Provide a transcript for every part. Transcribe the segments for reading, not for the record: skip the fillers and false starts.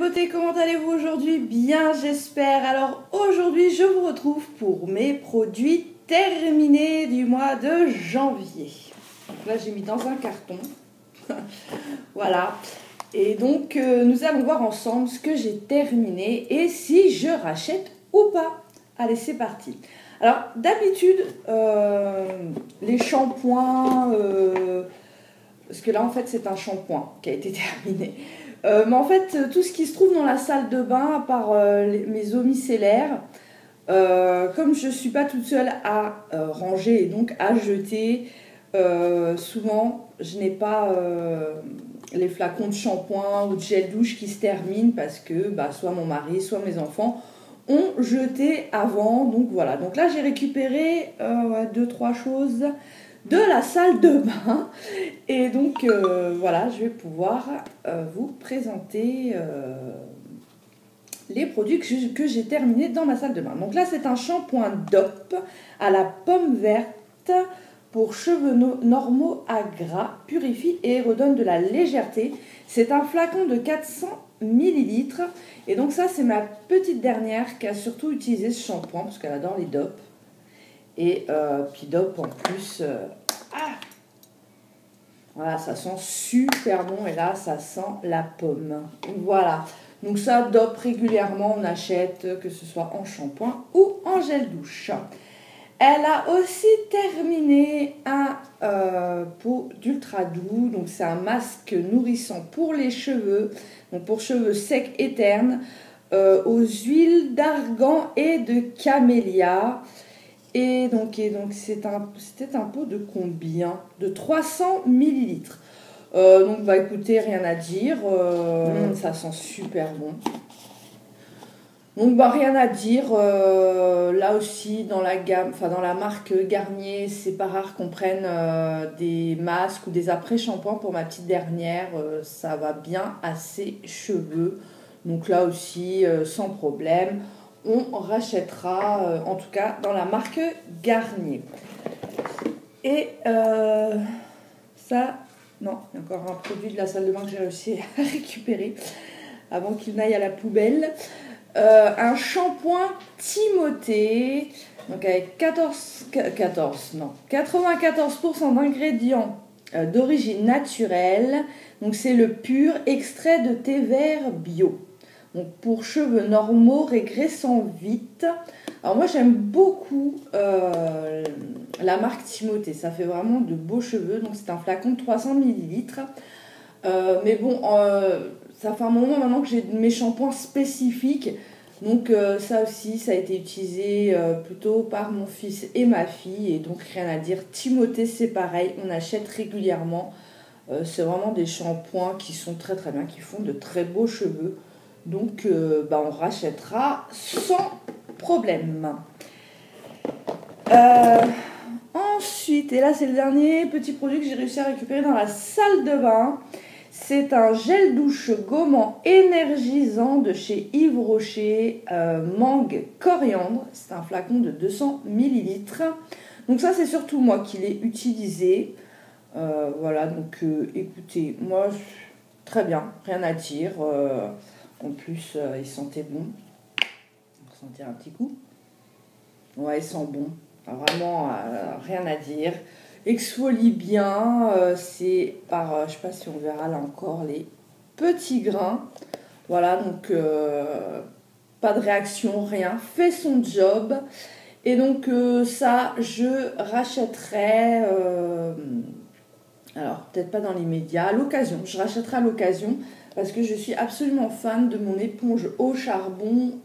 beauté, comment allez-vous aujourd'hui? Bien, j'espère. Alors aujourd'hui, je vous retrouve pour mes produits terminés du mois de janvier. Donc là, j'ai mis dans un carton. Voilà. Et donc, nous allons voir ensemble ce que j'ai terminé et si je rachète ou pas. Allez, c'est parti. Alors, d'habitude, les shampoings... parce que là, en fait, c'est un shampoing qui a été terminé. Mais en fait, tout ce qui se trouve dans la salle de bain, à part mes eaux micellaires, comme je ne suis pas toute seule à ranger et donc à jeter, souvent, je n'ai pas les flacons de shampoing ou de gel douche qui se terminent parce que soit mon mari, soit mes enfants ont jeté avant. Donc voilà. Donc là, j'ai récupéré 2-3 choses de la salle de bain et donc voilà, je vais pouvoir vous présenter les produits que j'ai terminés dans ma salle de bain. Donc là, c'est un shampoing DOP à la pomme verte pour cheveux normaux à gras, purifie et redonne de la légèreté. C'est un flacon de 400 ml et donc ça, c'est ma petite dernière qui a surtout utilisé ce shampoing parce qu'elle adore les DOP. Et puis DOP en plus, voilà, ça sent super bon et là, ça sent la pomme. Voilà, donc ça DOP régulièrement, on achète que ce soit en shampoing ou en gel douche. Elle a aussi terminé un pot d'ultra doux, donc c'est un masque nourrissant pour les cheveux, donc pour cheveux secs et ternes, aux huiles d'argan et de camélia. Et donc c'était un pot de combien? De 300 ml. Donc écoutez, rien à dire, ça sent super bon. Donc rien à dire, là aussi dans la gamme, enfin dans la marque Garnier, c'est pas rare qu'on prenne des masques ou des après-shampoings pour ma petite dernière, ça va bien à ses cheveux. Donc là aussi, sans problème. On rachètera, en tout cas, dans la marque Garnier. Et ça, non, il y a encore un produit de la salle de bain que j'ai réussi à récupérer avant qu'il n'aille à la poubelle. Un shampoing Timothée, donc avec 94% d'ingrédients d'origine naturelle. Donc c'est le pur extrait de thé vert bio. Donc pour cheveux normaux régressant vite. Alors moi j'aime beaucoup la marque Timothée, ça fait vraiment de beaux cheveux. Donc c'est un flacon de 300 ml. Mais bon, ça fait un moment maintenant que j'ai mes shampoings spécifiques. Donc ça aussi, ça a été utilisé plutôt par mon fils et ma fille. Et donc rien à dire, Timothée c'est pareil, on achète régulièrement. C'est vraiment des shampoings qui sont très très bien, qui font de très beaux cheveux. Donc on rachètera sans problème. Ensuite, et là c'est le dernier petit produit que j'ai réussi à récupérer dans la salle de bain. C'est un gel douche gommant énergisant de chez Yves Rocher, mangue coriandre. C'est un flacon de 200 ml. Donc ça c'est surtout moi qui l'ai utilisé. Voilà, donc écoutez, moi très bien, rien à dire. En plus, il sentait bon. On va sentir un petit coup. Ouais, il sent bon. Enfin, vraiment, rien à dire. Exfolie bien. C'est par, je sais pas si on verra là encore les petits grains. Voilà, donc pas de réaction, rien. Fait son job. Et donc ça, je rachèterai... alors, peut-être pas dans l'immédiat. À l'occasion. Je rachèterai à l'occasion. Parce que je suis absolument fan de mon éponge au charbon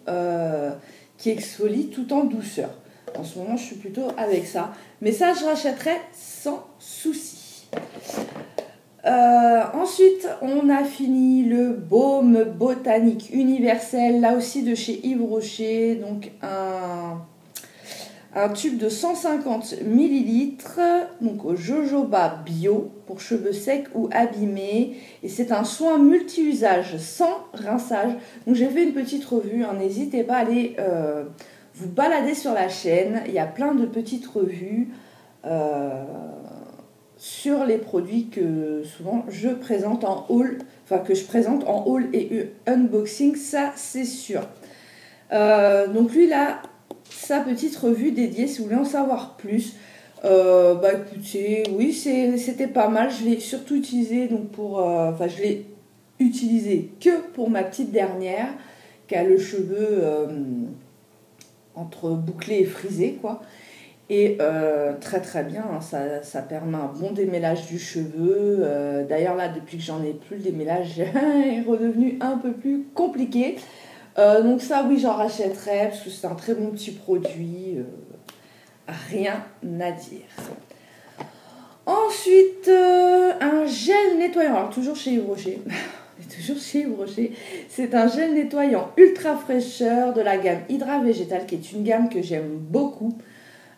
qui exfolie tout en douceur. En ce moment, je suis plutôt avec ça. Mais ça, je rachèterai sans souci. Ensuite, on a fini le baume botanique universel. Là aussi de chez Yves Rocher. Donc un tube de 150 ml, donc au jojoba bio pour cheveux secs ou abîmés. Et c'est un soin multi-usage sans rinçage. Donc j'ai fait une petite revue, hein. N'hésitez pas à aller vous balader sur la chaîne. Il y a plein de petites revues sur les produits que souvent je présente en haul. enfin que je présente en haul et unboxing, ça c'est sûr. Donc lui, là, sa petite revue dédiée, si vous voulez en savoir plus. Bah écoutez, oui, c'était pas mal. Je l'ai surtout utilisé donc pour, enfin je l'ai utilisé que pour ma petite dernière qui a le cheveu entre bouclé et frisé quoi. Et très très bien, hein, ça permet un bon démêlage du cheveu. D'ailleurs là, depuis que j'en ai plus, le démêlage est redevenu un peu plus compliqué. Donc ça, oui, j'en rachèterai parce que c'est un très bon petit produit. Rien à dire. Ensuite, un gel nettoyant. Alors toujours chez Yves Rocher. Toujours chez Yves Rocher. C'est un gel nettoyant ultra fraîcheur de la gamme Hydra Végétal, qui est une gamme que j'aime beaucoup.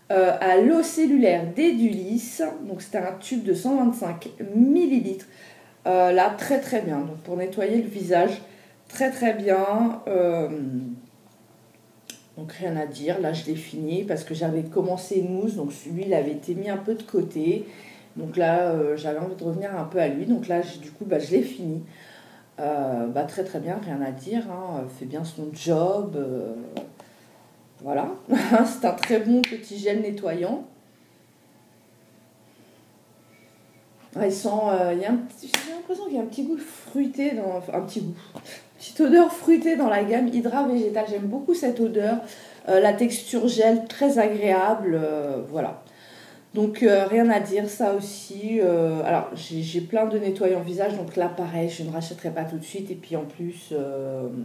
À l'eau cellulaire d'Edulis. Donc c'est un tube de 125 ml. Là, très très bien. Donc pour nettoyer le visage, très très bien. Donc rien à dire, là je l'ai fini parce que j'avais commencé une mousse, donc celui il avait été mis un peu de côté. Donc là j'avais envie de revenir un peu à lui, donc là du coup je l'ai fini. Très très bien, rien à dire, hein, fait bien son job. Voilà, c'est un très bon petit gel nettoyant. Il sent, j'ai l'impression qu'il y a un petit goût fruité, enfin un petit goût. Petite odeur fruitée dans la gamme Hydra Végétal. J'aime beaucoup cette odeur. La texture gel, très agréable. Voilà. Donc, rien à dire. Ça aussi. Alors, j'ai plein de nettoyants visage. Donc là, pareil, je ne rachèterai pas tout de suite. Et puis, en plus,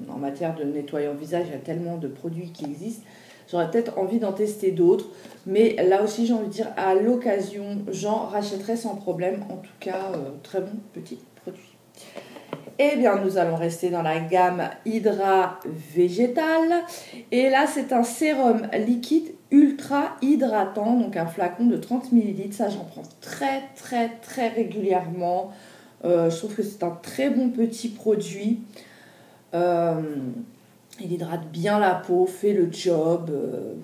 en matière de nettoyant visage, il y a tellement de produits qui existent. J'aurais peut-être envie d'en tester d'autres. Mais là aussi, j'ai envie de dire, à l'occasion, j'en rachèterai sans problème. En tout cas, très bon petit produit. Eh bien, nous allons rester dans la gamme Hydra Végétal. Et là, c'est un sérum liquide ultra hydratant. Donc, un flacon de 30 ml. Ça, j'en prends très, très, très régulièrement. Je trouve que c'est un très bon petit produit. Il hydrate bien la peau, fait le job.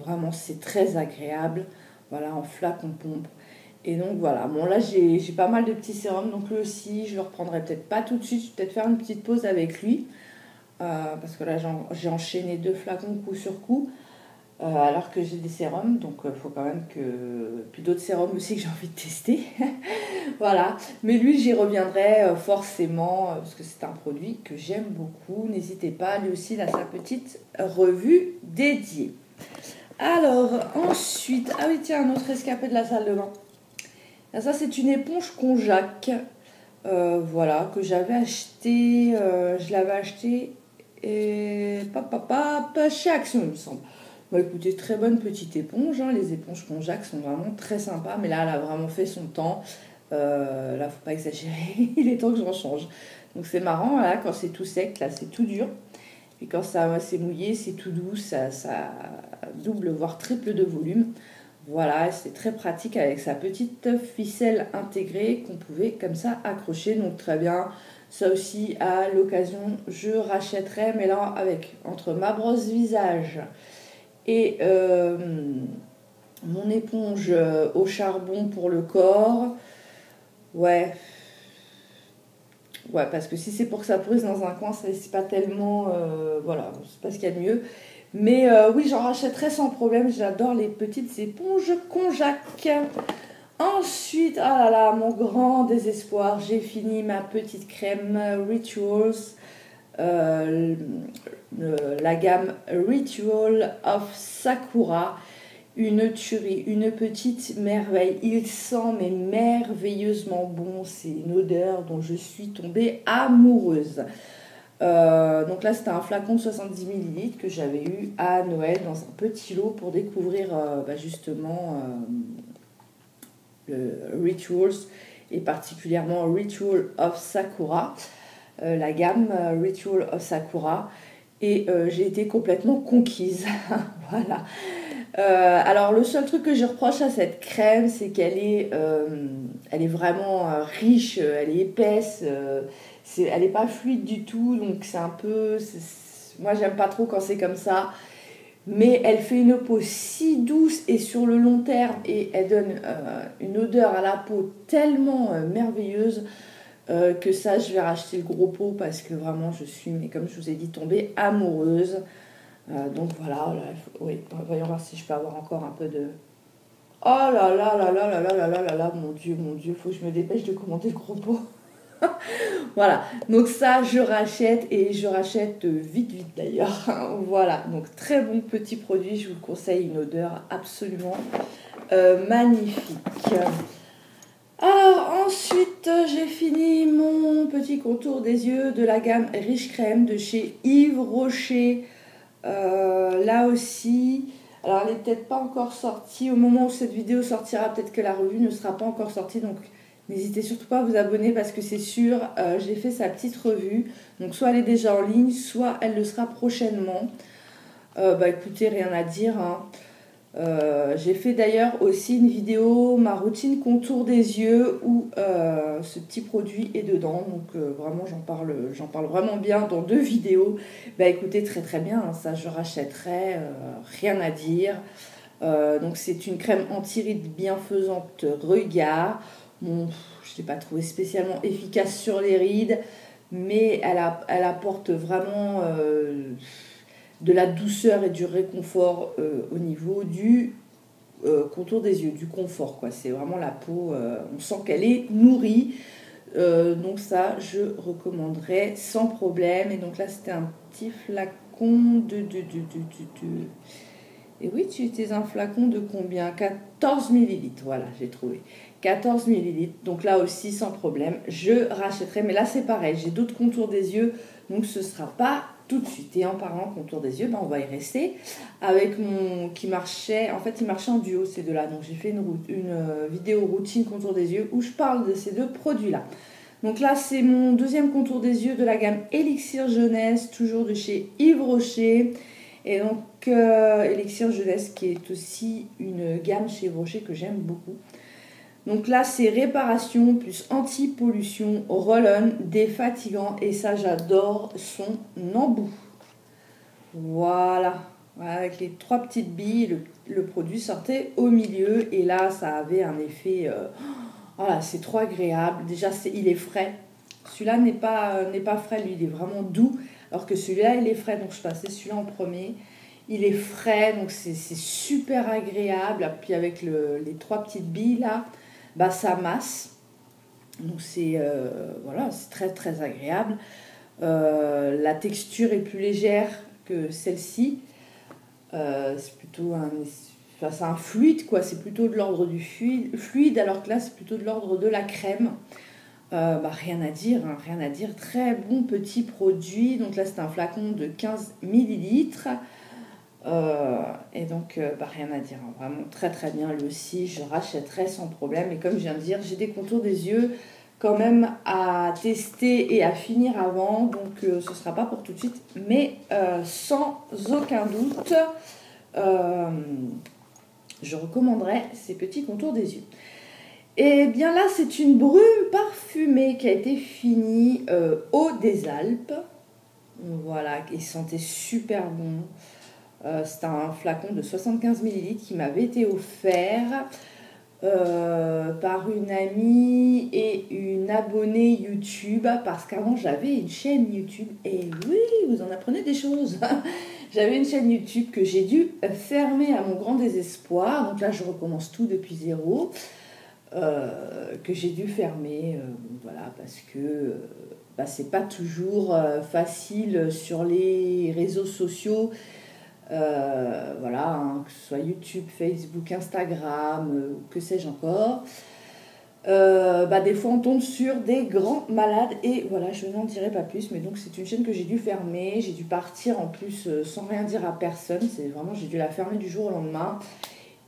Vraiment, c'est très agréable. Voilà, en flacon pompe. Et donc voilà, bon là j'ai pas mal de petits sérums, donc lui aussi je le reprendrai peut-être pas tout de suite, je vais peut-être faire une petite pause avec lui, parce que là j'ai enchaîné 2 flacons coup sur coup, alors que j'ai des sérums, donc il faut quand même que... Puis d'autres sérums aussi que j'ai envie de tester, voilà. Mais lui j'y reviendrai forcément, parce que c'est un produit que j'aime beaucoup, n'hésitez pas, lui aussi il a sa petite revue dédiée. Alors ensuite, ah oui tiens, un autre escapé de la salle de bain. Ça, c'est une éponge Konjac, voilà, que j'avais acheté, je l'avais acheté chez Action, il me semble. Bon, écoutez, très bonne petite éponge, hein, les éponges Konjac sont vraiment très sympas, mais là, elle a vraiment fait son temps. Là, faut pas exagérer, il est temps que j'en change. Donc c'est marrant, là, quand c'est tout sec, là, c'est tout dur. Et quand c'est mouillé, c'est tout doux, ça double, voire triple de volume. Voilà, c'est très pratique avec sa petite ficelle intégrée qu'on pouvait comme ça accrocher. Donc très bien, ça aussi à l'occasion je rachèterai. Mais là entre ma brosse visage et mon éponge au charbon pour le corps, ouais, parce que si c'est pour que ça pourrisse dans un coin, c'est pas tellement, voilà, c'est pas ce qu'il y a de mieux. Mais oui, j'en rachèterai sans problème. J'adore les petites éponges Konjac. Ensuite, ah là là, mon grand désespoir, j'ai fini ma petite crème Rituals. La gamme Ritual of Sakura. Une tuerie, une petite merveille. Il sent mais merveilleusement bon. C'est une odeur dont je suis tombée amoureuse. Donc là c'était un flacon de 70 ml que j'avais eu à Noël dans un petit lot pour découvrir justement le Rituals et particulièrement Ritual of Sakura, la gamme Ritual of Sakura, et j'ai été complètement conquise. Voilà. Alors le seul truc que je reproche à cette crème, c'est qu'elle est, elle est vraiment riche, elle est épaisse, elle n'est pas fluide du tout, donc c'est un peu... moi j'aime pas trop quand c'est comme ça, mais elle fait une peau si douce et sur le long terme, et elle donne une odeur à la peau tellement merveilleuse que ça, je vais racheter le gros pot parce que vraiment, je suis, mais comme je vous ai dit, tombée amoureuse. Donc voilà, là, oui, voyons voir si je peux avoir encore un peu de... Oh là là là là là là là là là là, mon Dieu, faut que je me dépêche de commander le gros pot. Voilà, donc ça, je rachète et je rachète vite d'ailleurs. Voilà, donc très bon petit produit, je vous le conseille, une odeur absolument magnifique. Alors ensuite, j'ai fini mon petit contour des yeux de la gamme Riche Crème de chez Yves Rocher. Là aussi, alors elle n'est peut-être pas encore sortie. Au moment où cette vidéo sortira, peut-être que la revue ne sera pas encore sortie. Donc n'hésitez surtout pas à vous abonner parce que c'est sûr, j'ai fait sa petite revue. Donc soit elle est déjà en ligne, soit elle le sera prochainement. Bah écoutez, rien à dire, hein. J'ai fait d'ailleurs aussi une vidéo, ma routine contour des yeux, où ce petit produit est dedans. Donc vraiment, j'en parle vraiment bien dans 2 vidéos. Bah écoutez, très bien, hein, ça je rachèterai, rien à dire. Donc c'est une crème anti-rides bienfaisante regard. Bon, je ne l'ai pas trouvée spécialement efficace sur les rides, mais elle apporte vraiment de la douceur et du réconfort au niveau du contour des yeux, du confort, quoi. C'est vraiment la peau, on sent qu'elle est nourrie. Donc ça, je recommanderais sans problème. Et donc là, c'était un petit flacon Et oui, tu étais un flacon de combien? 14 millilitres, voilà, j'ai trouvé. 14 millilitres, donc là aussi sans problème, je rachèterai. Mais là, c'est pareil, j'ai d'autres contours des yeux, donc ce ne sera pas tout de suite. Et en parlant contour des yeux, ben, on va y rester avec mon qui marchait, en fait il marchait en duo ces deux-là. Donc j'ai fait une vidéo routine contour des yeux où je parle de ces 2 produits-là. Donc là c'est mon deuxième contour des yeux de la gamme Elixir Jeunesse, toujours de chez Yves Rocher. Et donc Elixir Jeunesse qui est aussi une gamme chez Yves Rocher que j'aime beaucoup. Donc là, c'est réparation plus anti-pollution, roll-on, défatigant. Et ça, j'adore son embout. Voilà. Avec les 3 petites billes, le produit sortait au milieu. Et là, ça avait un effet... voilà, c'est trop agréable. Déjà, il est frais. Celui-là n'est pas frais, lui, il est vraiment doux. Alors que celui-là, il est frais. Donc, je passais celui-là en premier. Il est frais, donc c'est super agréable. Puis avec les 3 petites billes, là... Bah, ça masse, donc c'est voilà, c'est très agréable. La texture est plus légère que celle-ci. C'est plutôt c'est un fluide, quoi. C'est plutôt de l'ordre du fluide, alors que là c'est plutôt de l'ordre de la crème. Bah, rien à dire, hein, rien à dire. Très bon petit produit. Donc là c'est un flacon de 15 millilitres. Et donc bah, rien à dire, hein. Vraiment très bien, lui aussi je rachèterai sans problème. Et comme je viens de dire, j'ai des contours des yeux quand même à tester et à finir avant, donc ce ne sera pas pour tout de suite, mais sans aucun doute je recommanderais ces petits contours des yeux. Et bien là c'est une brume parfumée qui a été finie eau des Alpes, voilà, qui sentait super bon. C'est un flacon de 75 ml qui m'avait été offert par une amie et une abonnée YouTube, parce qu'avant j'avais une chaîne YouTube. Et oui, vous en apprenez des choses. J'avais une chaîne YouTube que j'ai dû fermer à mon grand désespoir. Donc là je recommence tout depuis zéro. Que j'ai dû fermer, voilà, parce que bah, c'est pas toujours facile sur les réseaux sociaux. Voilà, hein, que ce soit YouTube, Facebook, Instagram, que sais-je encore. Bah, des fois on tombe sur des grands malades et voilà, je n'en dirai pas plus, mais donc c'est une chaîne que j'ai dû fermer, j'ai dû partir en plus sans rien dire à personne, c'est vraiment, j'ai dû la fermer du jour au lendemain.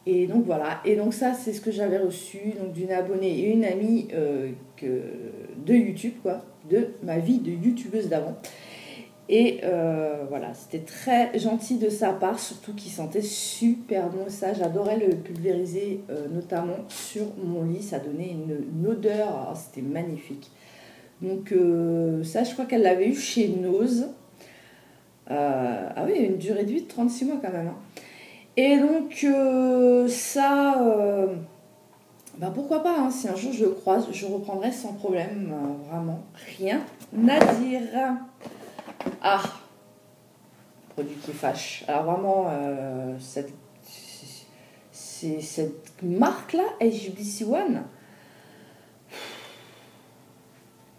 Et donc voilà, et donc ça c'est ce que j'avais reçu donc d'une abonnée et une amie de YouTube, quoi, de ma vie de youtubeuse d'avant. Et voilà, c'était très gentil de sa part, surtout qu'il sentait super bon. Ça, j'adorais le pulvériser, notamment sur mon lit. Ça donnait une odeur, oh, c'était magnifique. Donc ça, je crois qu'elle l'avait eu chez Nose. Ah oui, une durée de vie de 36 mois quand même, hein. Et donc ça, Ben pourquoi pas, hein, si un jour je le croise, je reprendrai sans problème, vraiment, rien à dire. Ah, produit qui fâche. Alors vraiment, cette marque-là, HBC One,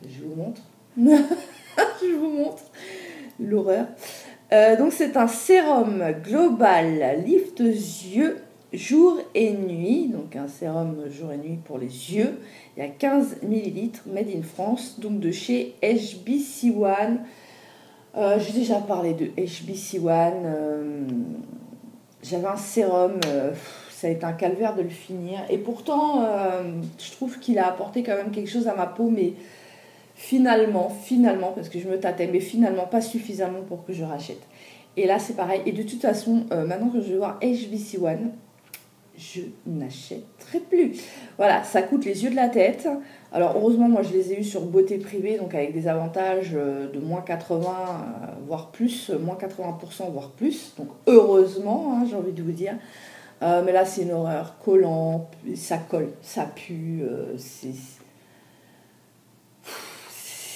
je vous montre. Je vous montre l'horreur. Donc c'est un sérum global lift yeux jour et nuit. Donc un sérum jour et nuit pour les yeux. Il y a 15 ml made in France, donc de chez HBC One. J'ai déjà parlé de HBC One. J'avais un sérum, ça a été un calvaire de le finir. Et pourtant, je trouve qu'il a apporté quand même quelque chose à ma peau, mais finalement, parce que je me tâtais, mais finalement pas suffisamment pour que je rachète. Et là, c'est pareil. Et de toute façon, maintenant que je vais voir HBC One, je n'achèterai plus. Voilà, ça coûte les yeux de la tête. Alors, heureusement, moi, je les ai eus sur Beauté Privée, donc avec des avantages de moins 80, voire plus, moins 80%, voire plus. Donc, heureusement, hein, j'ai envie de vous dire. Mais là, c'est une horreur. Collant, ça colle, ça pue, c'est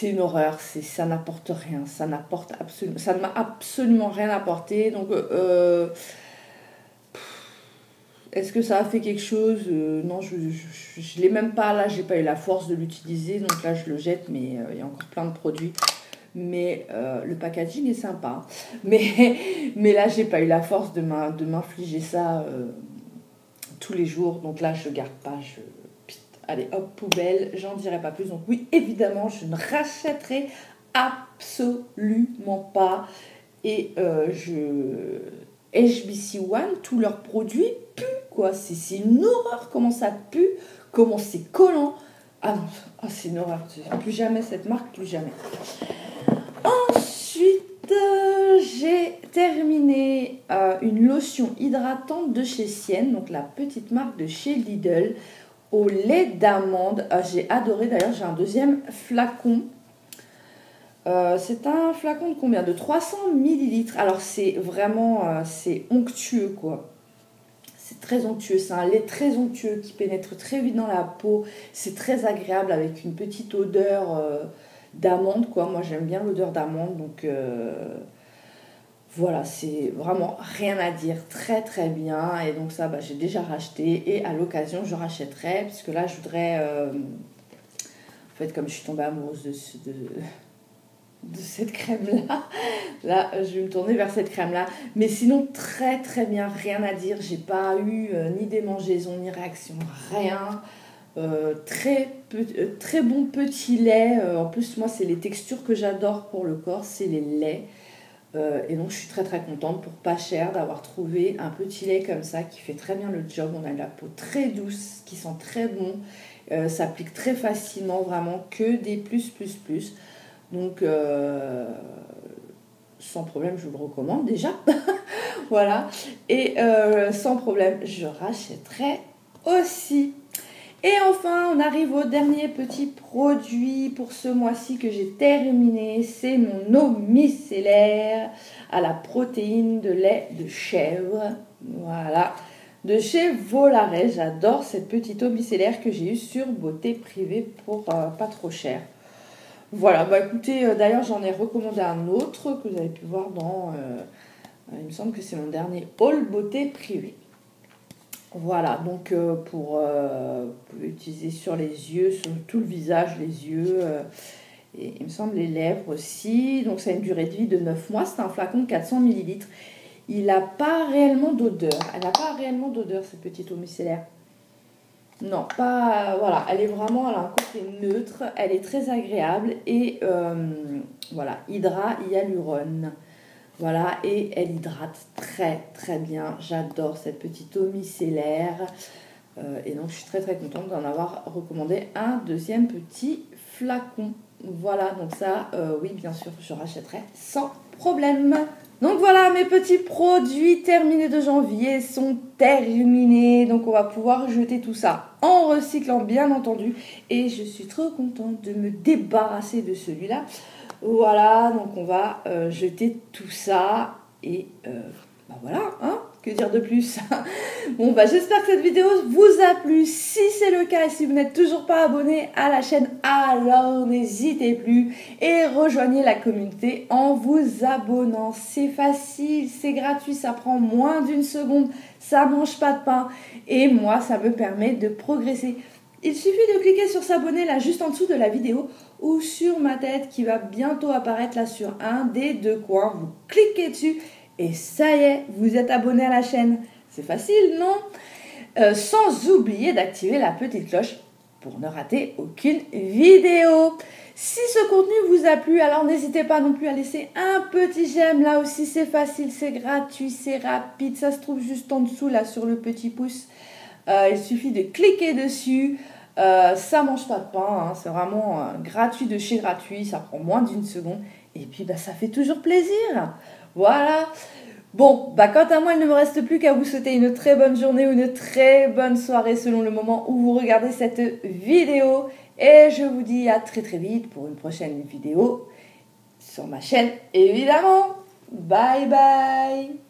une horreur, ça n'apporte rien, ça ne m'a absolument rien apporté. Donc, est-ce que ça a fait quelque chose? Non, je l'ai même pas là, j'ai pas eu la force de l'utiliser, donc là je le jette, mais il y a encore plein de produits. Mais le packaging est sympa. Mais là, j'ai pas eu la force de m'infliger ça tous les jours, donc là je garde pas, allez, hop, poubelle, j'en dirai pas plus. Donc oui, évidemment, je ne rachèterai absolument pas. Et HBC One, tous leurs produits puent, quoi. C'est une horreur, comment ça pue, comment c'est collant. Ah non, c'est une horreur. Plus jamais cette marque, plus jamais. Ensuite, j'ai terminé une lotion hydratante de chez Sienne, donc la petite marque de chez Lidl, au lait d'amande. J'ai adoré, d'ailleurs j'ai un deuxième flacon. C'est un flacon de combien? De 300 millilitres. Alors c'est vraiment c'est onctueux, quoi. C'est très onctueux, c'est un lait très onctueux qui pénètre très vite dans la peau. C'est très agréable avec une petite odeur d'amande, quoi. Moi j'aime bien l'odeur d'amande, donc voilà, c'est vraiment rien à dire, très très bien. Et donc ça, j'ai déjà racheté et à l'occasion je rachèterai, puisque là je voudrais, en fait comme je suis tombée amoureuse de cette crème-là, là je vais me tourner vers cette crème-là. Mais sinon très très bien, rien à dire, j'ai pas eu ni démangeaisons ni réaction, rien. Très bon petit lait. En plus moi c'est les textures que j'adore pour le corps, c'est les laits. Et donc je suis très très contente pour pas cher d'avoir trouvé un petit lait comme ça qui fait très bien le job. On a la peau très douce, qui sent très bon, s'applique très facilement, vraiment que des plus. Donc sans problème, je vous le recommande déjà. Voilà, et sans problème, je rachèterai aussi. Et enfin, on arrive au dernier petit produit pour ce mois-ci que j'ai terminé. C'est mon eau micellaire à la protéine de lait de chèvre. Voilà, de chez Volaret. J'adore cette petite eau micellaire que j'ai eue sur Beauté Privée pour pas trop cher. Voilà, écoutez, d'ailleurs j'en ai recommandé un autre que vous avez pu voir dans... il me semble que c'est mon dernier haul Beauté Privée. Voilà, donc vous pouvez utiliser sur les yeux, sur tout le visage, les yeux, et il me semble les lèvres aussi. Donc ça a une durée de vie de 9 mois, c'est un flacon de 400 ml. Il n'a pas réellement d'odeur, elle n'a pas réellement d'odeur cette petite eau micellaire. Non, pas, voilà, elle a un côté neutre, elle est très agréable et voilà, hyalurone. Voilà, et elle hydrate très très bien. J'adore cette petite eau micellaire. Et donc je suis très très contente d'en avoir recommandé un deuxième petit flacon. Voilà, donc ça, oui bien sûr, je rachèterai sans problème. Donc voilà, mes petits produits terminés de janvier sont terminés. Donc on va pouvoir jeter tout ça en recyclant bien entendu. Et je suis trop contente de me débarrasser de celui-là. Voilà, donc on va jeter tout ça et voilà, hein. que dire de plus? Bon, bah j'espère que cette vidéo vous a plu. Si c'est le cas et si vous n'êtes toujours pas abonné à la chaîne, alors n'hésitez plus et rejoignez la communauté en vous abonnant. C'est facile, c'est gratuit, ça prend moins d'une seconde, ça mange pas de pain et moi, ça me permet de progresser. Il suffit de cliquer sur s'abonner là juste en dessous de la vidéo ou sur ma tête qui va bientôt apparaître là sur un des deux coins. Vous cliquez dessus et ça y est, vous êtes abonné à la chaîne. C'est facile, non? Sans oublier d'activer la petite cloche pour ne rater aucune vidéo. Si ce contenu vous a plu, alors n'hésitez pas non plus à laisser un petit j'aime. Là aussi, c'est facile, c'est gratuit, c'est rapide. Ça se trouve juste en dessous, là, sur le petit pouce. Il suffit de cliquer dessus. Ça mange pas de pain, hein. C'est vraiment gratuit de chez gratuit. Ça prend moins d'une seconde. Et puis, bah, ça fait toujours plaisir. Voilà. Bon, bah quant à moi, il ne me reste plus qu'à vous souhaiter une très bonne journée ou une très bonne soirée selon le moment où vous regardez cette vidéo. Et je vous dis à très très vite pour une prochaine vidéo sur ma chaîne, évidemment. Bye bye.